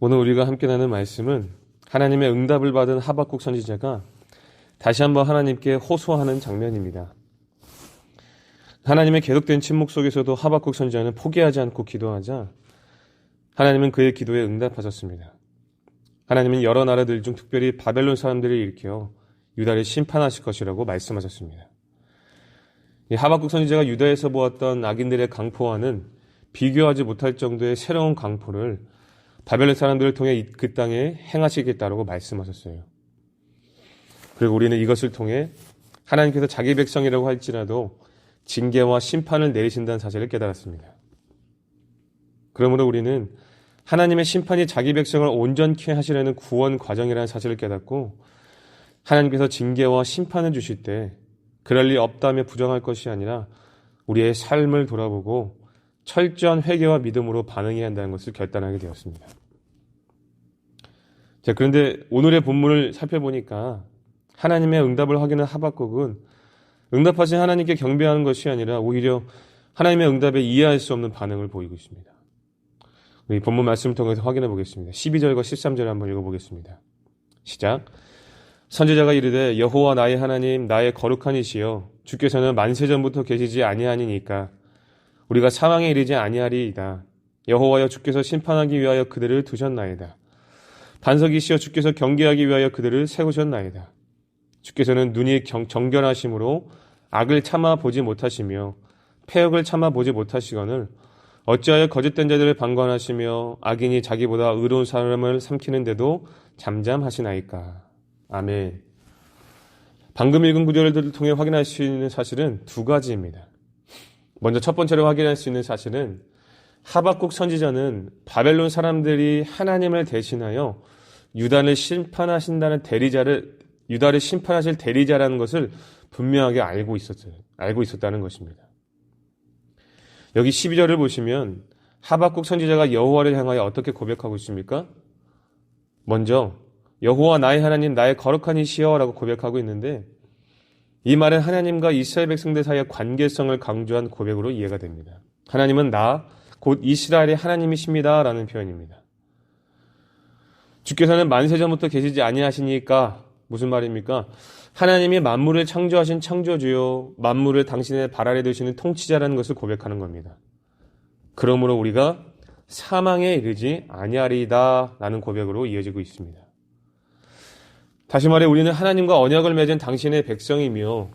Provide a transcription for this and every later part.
오늘 우리가 함께 나눈 말씀은 하나님의 응답을 받은 하박국 선지자가 다시 한번 하나님께 호소하는 장면입니다. 하나님의 계속된 침묵 속에서도 하박국 선지자는 포기하지 않고 기도하자 하나님은 그의 기도에 응답하셨습니다. 하나님은 여러 나라들 중 특별히 바벨론 사람들을 일으켜 유다를 심판하실 것이라고 말씀하셨습니다. 이 하박국 선지자가 유다에서 보았던 악인들의 강포와는 비교하지 못할 정도의 새로운 강포를 바벨론 사람들을 통해 그 땅에 행하시겠다라고 말씀하셨어요. 그리고 우리는 이것을 통해 하나님께서 자기 백성이라고 할지라도 징계와 심판을 내리신다는 사실을 깨달았습니다. 그러므로 우리는 하나님의 심판이 자기 백성을 온전케 하시려는 구원 과정이라는 사실을 깨닫고 하나님께서 징계와 심판을 주실 때 그럴 리 없다며 부정할 것이 아니라 우리의 삶을 돌아보고 철저한 회개와 믿음으로 반응해야 한다는 것을 결단하게 되었습니다. 자, 그런데 오늘의 본문을 살펴보니까 하나님의 응답을 확인한 하박국은 응답하신 하나님께 경배하는 것이 아니라 오히려 하나님의 응답에 이해할 수 없는 반응을 보이고 있습니다. 우리 본문 말씀을 통해서 확인해 보겠습니다. 12절과 13절을 한번 읽어보겠습니다. 시작. 선지자가 이르되 여호와 나의 하나님 나의 거룩한 이시여 주께서는 만세전부터 계시지 아니하니까 우리가 사망에 이르지 아니하리이다. 여호와여 주께서 심판하기 위하여 그들을 두셨나이다. 반석이시여 주께서 경계하기 위하여 그들을 세우셨나이다. 주께서는 눈이 정결하심으로 악을 참아 보지 못하시며 패역을 참아 보지 못하시거늘 어찌하여 거짓된 자들을 방관하시며 악인이 자기보다 의로운 사람을 삼키는데도 잠잠하시나이까. 아멘. 방금 읽은 구절들을 통해 확인할 수 있는 사실은 두 가지입니다. 먼저 첫 번째로 확인할 수 있는 사실은 하박국 선지자는 바벨론 사람들이 하나님을 대신하여 유다를 심판하신다는 유다를 심판하실 대리자라는 것을 분명하게 알고 있었다는 것입니다. 여기 12절을 보시면 하박국 선지자가 여호와를 향하여 어떻게 고백하고 있습니까? 먼저 여호와 나의 하나님 나의 거룩한 이시여라고 고백하고 있는데 이 말은 하나님과 이스라엘 백성들 사이의 관계성을 강조한 고백으로 이해가 됩니다. 하나님은 나, 곧 이스라엘의 하나님이십니다 라는 표현입니다. 주께서는 만세전부터 계시지 아니하시니까 무슨 말입니까? 하나님이 만물을 창조하신 창조주요, 만물을 당신의 발 아래 두시는 통치자라는 것을 고백하는 겁니다. 그러므로 우리가 사망에 이르지 아니하리이다 라는 고백으로 이어지고 있습니다. 다시 말해 우리는 하나님과 언약을 맺은 당신의 백성이며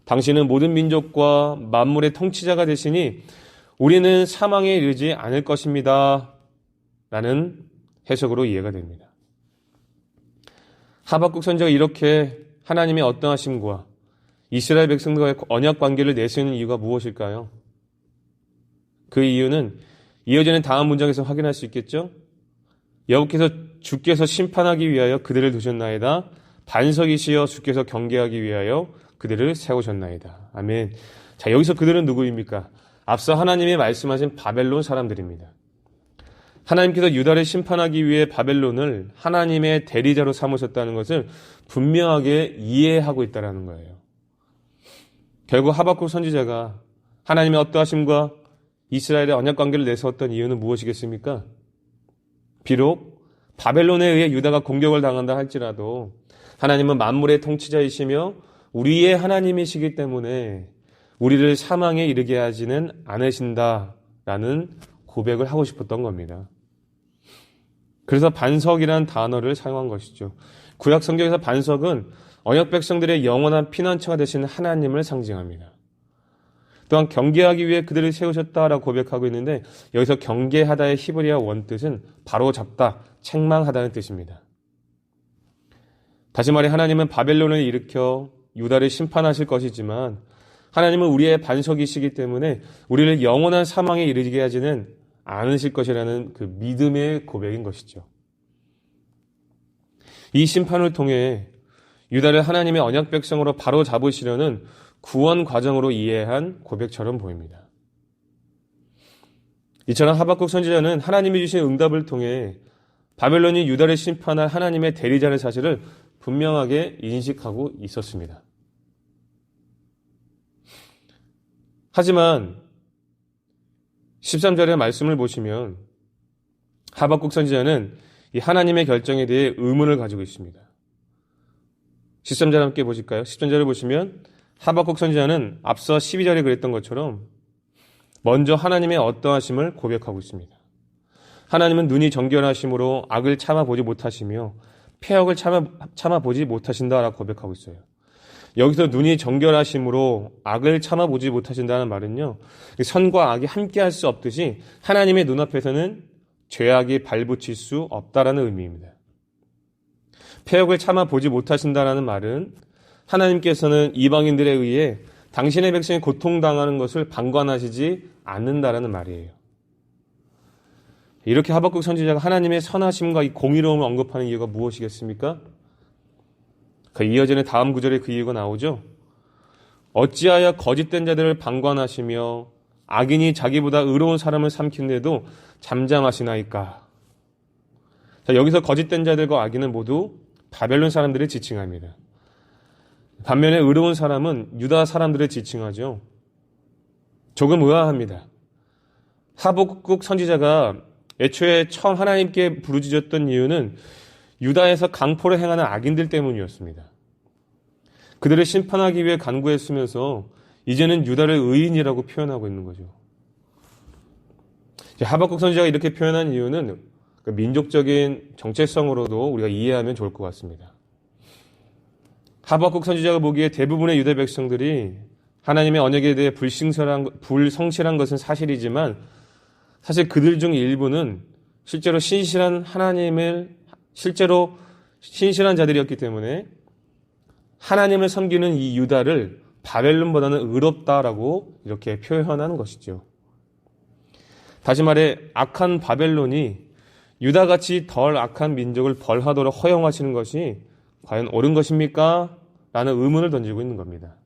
당신은 모든 민족과 만물의 통치자가 되시니 우리는 사망에 이르지 않을 것입니다 라는 해석으로 이해가 됩니다. 하박국 선지자가 이렇게 하나님의 어떠하심과 이스라엘 백성들과의 언약 관계를 내세우는 이유가 무엇일까요? 그 이유는 이어지는 다음 문장에서 확인할 수 있겠죠? 여호와께서 주께서 심판하기 위하여 그들을 두셨나이다. 반석이시여 주께서 경계하기 위하여 그들을 세우셨나이다. 아멘. 자, 여기서 그들은 누구입니까? 앞서 하나님이 말씀하신 바벨론 사람들입니다. 하나님께서 유다를 심판하기 위해 바벨론을 하나님의 대리자로 삼으셨다는 것을 분명하게 이해하고 있다는 거예요. 결국 하박국 선지자가 하나님의 어떠하심과 이스라엘의 언약관계를 내세웠던 이유는 무엇이겠습니까? 비록 바벨론에 의해 유다가 공격을 당한다 할지라도 하나님은 만물의 통치자이시며 우리의 하나님이시기 때문에 우리를 사망에 이르게 하지는 않으신다라는 고백을 하고 싶었던 겁니다. 그래서 반석이라는 단어를 사용한 것이죠. 구약 성경에서 반석은 언약 백성들의 영원한 피난처가 되시는 하나님을 상징합니다. 또한 경계하기 위해 그들을 세우셨다라고 고백하고 있는데 여기서 경계하다의 히브리어 원뜻은 바로잡다, 책망하다는 뜻입니다. 다시 말해 하나님은 바벨론을 일으켜 유다를 심판하실 것이지만 하나님은 우리의 반석이시기 때문에 우리를 영원한 사망에 이르게 하지는 않으실 것이라는 그 믿음의 고백인 것이죠. 이 심판을 통해 유다를 하나님의 언약 백성으로 바로 잡으시려는 구원 과정으로 이해한 고백처럼 보입니다. 이처럼 하박국 선지자는 하나님이 주신 응답을 통해 바벨론이 유다를 심판할 하나님의 대리자의 사실을 분명하게 인식하고 있었습니다. 하지만 13절의 말씀을 보시면 하박국 선지자는 이 하나님의 결정에 대해 의문을 가지고 있습니다. 13절 함께 보실까요? 13절을 보시면 하박국 선지자는 앞서 12절에 그랬던 것처럼 먼저 하나님의 어떠하심을 고백하고 있습니다. 하나님은 눈이 정결하심으로 악을 참아보지 못하시며 패역을 참아보지 못하신다라고 고백하고 있어요. 여기서 눈이 정결하심으로 악을 참아보지 못하신다는 말은요, 선과 악이 함께할 수 없듯이 하나님의 눈앞에서는 죄악이 발붙일 수 없다라는 의미입니다. 패역을 참아보지 못하신다라는 말은 하나님께서는 이방인들에 의해 당신의 백성이 고통당하는 것을 방관하시지 않는다라는 말이에요. 이렇게 하박국 선지자가 하나님의 선하심과 이 공의로움을 언급하는 이유가 무엇이겠습니까? 그 이어지는 다음 구절에 그 이유가 나오죠. 어찌하여 거짓된 자들을 방관하시며 악인이 자기보다 의로운 사람을 삼키는데도 잠잠하시나이까. 자, 여기서 거짓된 자들과 악인은 모두 바벨론 사람들을 지칭합니다. 반면에 의로운 사람은 유다 사람들을 지칭하죠. 조금 의아합니다. 하박국 선지자가 애초에 처음 하나님께 부르짖었던 이유는 유다에서 강포를 행하는 악인들 때문이었습니다. 그들을 심판하기 위해 간구했으면서 이제는 유다를 의인이라고 표현하고 있는 거죠. 하박국 선지자가 이렇게 표현한 이유는 민족적인 정체성으로도 우리가 이해하면 좋을 것 같습니다. 하박국 선지자가 보기에 대부분의 유다 백성들이 하나님의 언약에 대해 불성실한 것은 사실이지만 사실 그들 중 일부는 실제로 신실한 자들이었기 때문에 하나님을 섬기는 이 유다를 바벨론보다는 의롭다라고 이렇게 표현하는 것이죠. 다시 말해 악한 바벨론이 유다같이 덜 악한 민족을 벌하도록 허용하시는 것이 과연 옳은 것입니까? 라는 의문을 던지고 있는 겁니다.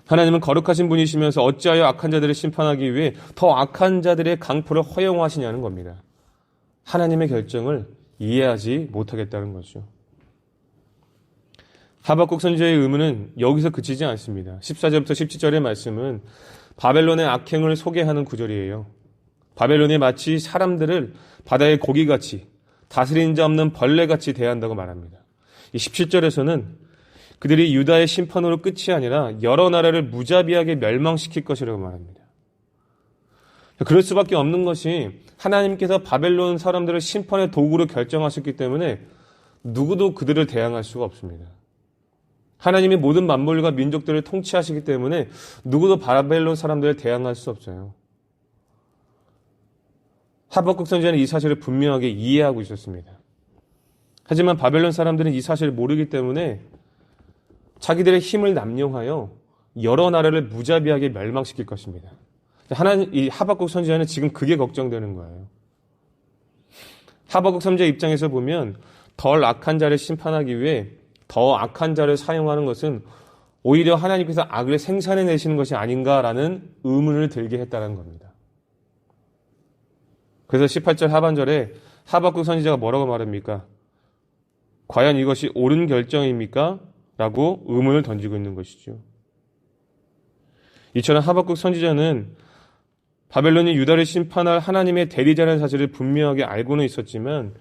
하나님은 거룩하신 분이시면서 어찌하여 악한 자들을 심판하기 위해 더 악한 자들의 강포를 허용하시냐는 겁니다. 하나님의 결정을 이해하지 못하겠다는 거죠. 하박국 선지자의 의문은 여기서 그치지 않습니다. 14절부터 17절의 말씀은 바벨론의 악행을 소개하는 구절이에요. 바벨론이 마치 사람들을 바다의 고기같이 다스린 자 없는 벌레같이 대한다고 말합니다. 이 17절에서는 그들이 유다의 심판으로 끝이 아니라 여러 나라를 무자비하게 멸망시킬 것이라고 말합니다. 그럴 수밖에 없는 것이 하나님께서 바벨론 사람들을 심판의 도구로 결정하셨기 때문에 누구도 그들을 대항할 수가 없습니다. 하나님이 모든 만물과 민족들을 통치하시기 때문에 누구도 바벨론 사람들을 대항할 수 없어요. 하박국 선지자는 이 사실을 분명하게 이해하고 있었습니다. 하지만 바벨론 사람들은 이 사실을 모르기 때문에 자기들의 힘을 남용하여 여러 나라를 무자비하게 멸망시킬 것입니다. 이 하박국 선지자는 지금 그게 걱정되는 거예요. 하박국 선지자 입장에서 보면 덜 악한 자를 심판하기 위해 더 악한 자를 사용하는 것은 오히려 하나님께서 악을 생산해내시는 것이 아닌가라는 의문을 들게 했다는 겁니다. 그래서 18절 하반절에 하박국 선지자가 뭐라고 말합니까? 과연 이것이 옳은 결정입니까? 라고 의문을 던지고 있는 것이죠. 이처럼 하박국 선지자는 바벨론이 유다를 심판할 하나님의 대리자라는 사실을 분명하게 알고는 있었지만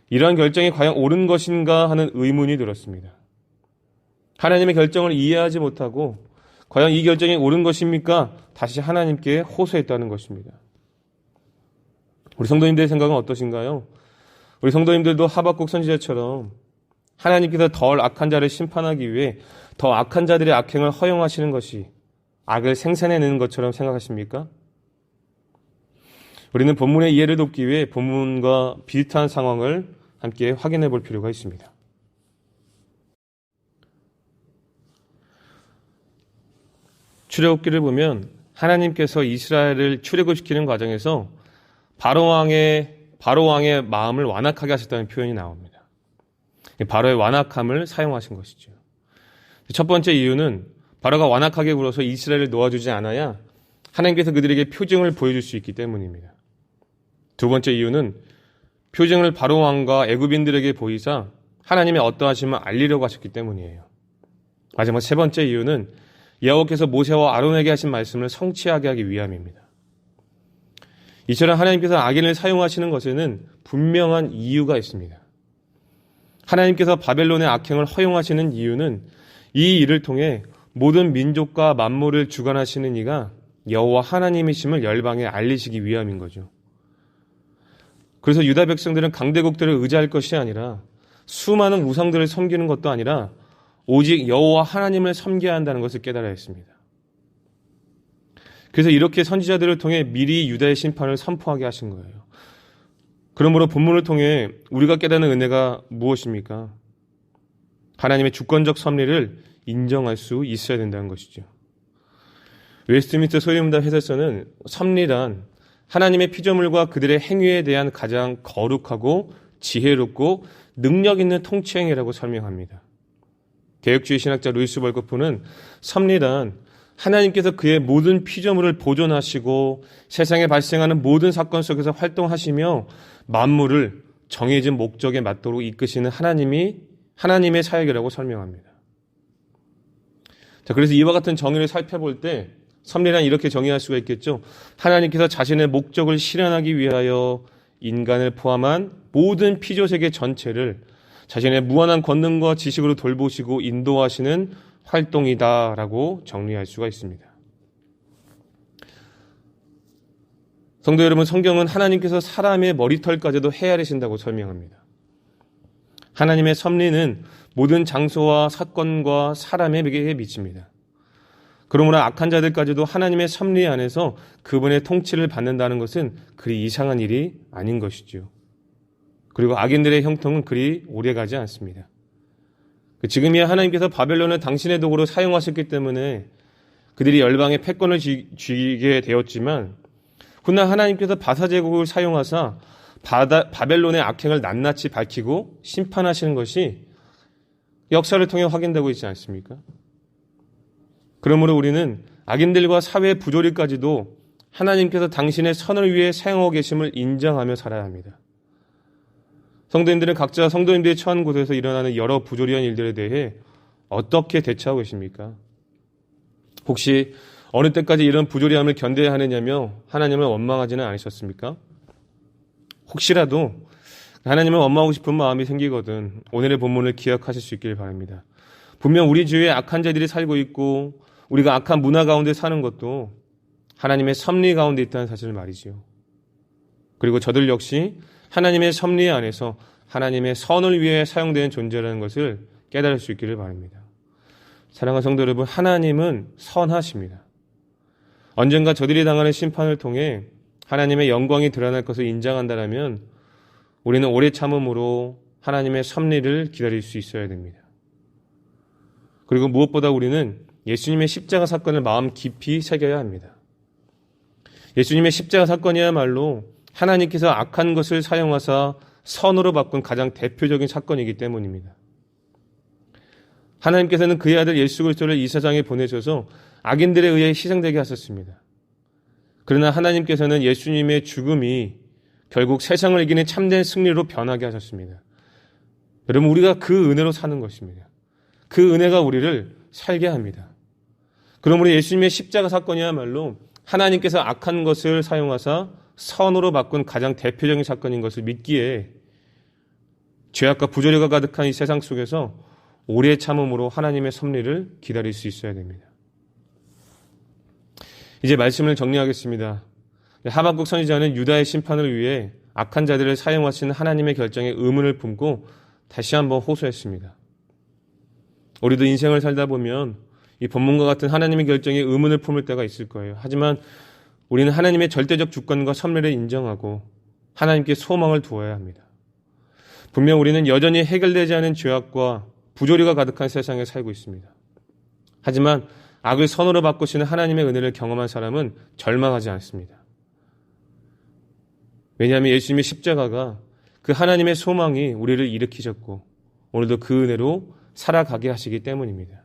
이러한 결정이 과연 옳은 것인가 하는 의문이 들었습니다. 하나님의 결정을 이해하지 못하고 과연 이 결정이 옳은 것입니까? 다시 하나님께 호소했다는 것입니다. 우리 성도님들의 생각은 어떠신가요? 우리 성도님들도 하박국 선지자처럼 하나님께서 덜 악한 자를 심판하기 위해 더 악한 자들의 악행을 허용하시는 것이 악을 생산해내는 것처럼 생각하십니까? 우리는 본문의 이해를 돕기 위해 본문과 비슷한 상황을 함께 확인해 볼 필요가 있습니다. 출애굽기를 보면 하나님께서 이스라엘을 출애굽시키는 과정에서 바로 왕의 마음을 완악하게 하셨다는 표현이 나옵니다. 바로의 완악함을 사용하신 것이죠. 첫 번째 이유는 바로가 완악하게 굴어서 이스라엘을 놓아주지 않아야 하나님께서 그들에게 표징을 보여줄 수 있기 때문입니다. 두 번째 이유는 표징을 바로 왕과 애굽인들에게 보이사 하나님의 어떠하심을 알리려고 하셨기 때문이에요. 마지막 세 번째 이유는 여호와께서 모세와 아론에게 하신 말씀을 성취하게 하기 위함입니다. 이처럼 하나님께서 악인을 사용하시는 것에는 분명한 이유가 있습니다. 하나님께서 바벨론의 악행을 허용하시는 이유는 이 일을 통해 모든 민족과 만물을 주관하시는 이가 여호와 하나님이심을 열방에 알리시기 위함인 거죠. 그래서 유다 백성들은 강대국들을 의지할 것이 아니라 수많은 우상들을 섬기는 것도 아니라 오직 여호와 하나님을 섬겨야 한다는 것을 깨달아야 했습니다. 그래서 이렇게 선지자들을 통해 미리 유다의 심판을 선포하게 하신 거예요. 그러므로 본문을 통해 우리가 깨닫는 은혜가 무엇입니까? 하나님의 주권적 섭리를 인정할 수 있어야 된다는 것이죠. 웨스트민스터 소리문답 해설서는 섭리란 하나님의 피조물과 그들의 행위에 대한 가장 거룩하고 지혜롭고 능력 있는 통치행위라고 설명합니다. 개혁주의 신학자 루이스 벌거프는 섭리란 하나님께서 그의 모든 피조물을 보존하시고 세상에 발생하는 모든 사건 속에서 활동하시며 만물을 정해진 목적에 맞도록 이끄시는 하나님의 사역이라고 설명합니다. 자, 그래서 이와 같은 정의를 살펴볼 때 섭리란 이렇게 정의할 수가 있겠죠. 하나님께서 자신의 목적을 실현하기 위하여 인간을 포함한 모든 피조세계 전체를 자신의 무한한 권능과 지식으로 돌보시고 인도하시는 활동이다라고 정리할 수가 있습니다. 성도 여러분, 성경은 하나님께서 사람의 머리털까지도 헤아리신다고 설명합니다. 하나님의 섭리는 모든 장소와 사건과 사람에게 미칩니다. 그러므로 악한 자들까지도 하나님의 섭리 안에서 그분의 통치를 받는다는 것은 그리 이상한 일이 아닌 것이죠. 그리고 악인들의 형통은 그리 오래가지 않습니다. 지금이야 하나님께서 바벨론을 당신의 도구로 사용하셨기 때문에 그들이 열방의 패권을 쥐게 되었지만 훗날 하나님께서 바사 제국을 사용하사 바벨론의 악행을 낱낱이 밝히고 심판하시는 것이 역사를 통해 확인되고 있지 않습니까? 그러므로 우리는 악인들과 사회 부조리까지도 하나님께서 당신의 선을 위해 사용하고 계심을 인정하며 살아야 합니다. 성도님들은 각자 성도님들이 처한 곳에서 일어나는 여러 부조리한 일들에 대해 어떻게 대처하고 계십니까? 혹시 어느 때까지 이런 부조리함을 견뎌야 하느냐며 하나님을 원망하지는 않으셨습니까? 혹시라도 하나님을 원망하고 싶은 마음이 생기거든 오늘의 본문을 기억하실 수 있길 바랍니다. 분명 우리 주위에 악한 자들이 살고 있고 우리가 악한 문화 가운데 사는 것도 하나님의 섭리 가운데 있다는 사실을 말이지요. 그리고 저들 역시 하나님의 섭리 안에서 하나님의 선을 위해 사용되는 존재라는 것을 깨달을 수 있기를 바랍니다. 사랑하는 성도 여러분, 하나님은 선하십니다. 언젠가 저들이 당하는 심판을 통해 하나님의 영광이 드러날 것을 인정한다면 우리는 오래 참음으로 하나님의 섭리를 기다릴 수 있어야 됩니다. 그리고 무엇보다 우리는 예수님의 십자가 사건을 마음 깊이 새겨야 합니다. 예수님의 십자가 사건이야말로 하나님께서 악한 것을 사용하사 선으로 바꾼 가장 대표적인 사건이기 때문입니다. 하나님께서는 그의 아들 예수 그리스도를 이 세상에 보내셔서 악인들에 의해 희생되게 하셨습니다. 그러나 하나님께서는 예수님의 죽음이 결국 세상을 이기는 참된 승리로 변하게 하셨습니다. 여러분, 우리가 그 은혜로 사는 것입니다. 그 은혜가 우리를 살게 합니다. 그러므로 예수님의 십자가 사건이야말로 하나님께서 악한 것을 사용하사 선으로 바꾼 가장 대표적인 사건인 것을 믿기에 죄악과 부조리가 가득한 이 세상 속에서 오래 참음으로 하나님의 섭리를 기다릴 수 있어야 됩니다. 이제 말씀을 정리하겠습니다. 하박국 선지자는 유다의 심판을 위해 악한 자들을 사용하시는 하나님의 결정에 의문을 품고 다시 한번 호소했습니다. 우리도 인생을 살다 보면 이 본문과 같은 하나님의 결정에 의문을 품을 때가 있을 거예요. 하지만 우리는 하나님의 절대적 주권과 섭리를 인정하고 하나님께 소망을 두어야 합니다. 분명 우리는 여전히 해결되지 않은 죄악과 부조리가 가득한 세상에 살고 있습니다. 하지만 악을 선으로 바꾸시는 하나님의 은혜를 경험한 사람은 절망하지 않습니다. 왜냐하면 예수님의 십자가가 그 하나님의 소망이 우리를 일으키셨고 오늘도 그 은혜로 살아가게 하시기 때문입니다.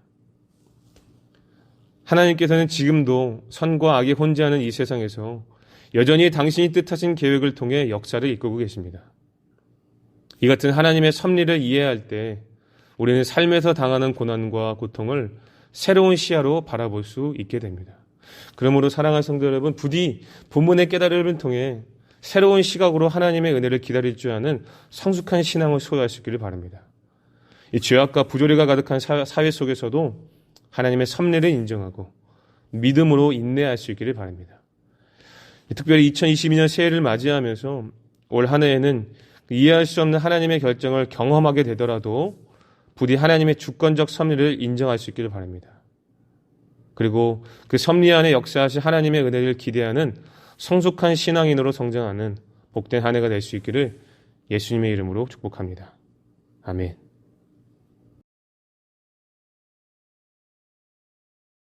하나님께서는 지금도 선과 악이 혼재하는 이 세상에서 여전히 당신이 뜻하신 계획을 통해 역사를 이끌고 계십니다. 이 같은 하나님의 섭리를 이해할 때 우리는 삶에서 당하는 고난과 고통을 새로운 시야로 바라볼 수 있게 됩니다. 그러므로 사랑하는 성도 여러분, 부디 본문의 깨달음을 통해 새로운 시각으로 하나님의 은혜를 기다릴 줄 아는 성숙한 신앙을 소유할 수 있기를 바랍니다. 이 죄악과 부조리가 가득한 사회 속에서도 하나님의 섭리를 인정하고 믿음으로 인내할 수 있기를 바랍니다. 특별히 2022년 새해를 맞이하면서 올 한 해에는 이해할 수 없는 하나님의 결정을 경험하게 되더라도 부디 하나님의 주권적 섭리를 인정할 수 있기를 바랍니다. 그리고 그 섭리 안에 역사하신 하나님의 은혜를 기대하는 성숙한 신앙인으로 성장하는 복된 한 해가 될 수 있기를 예수님의 이름으로 축복합니다. 아멘.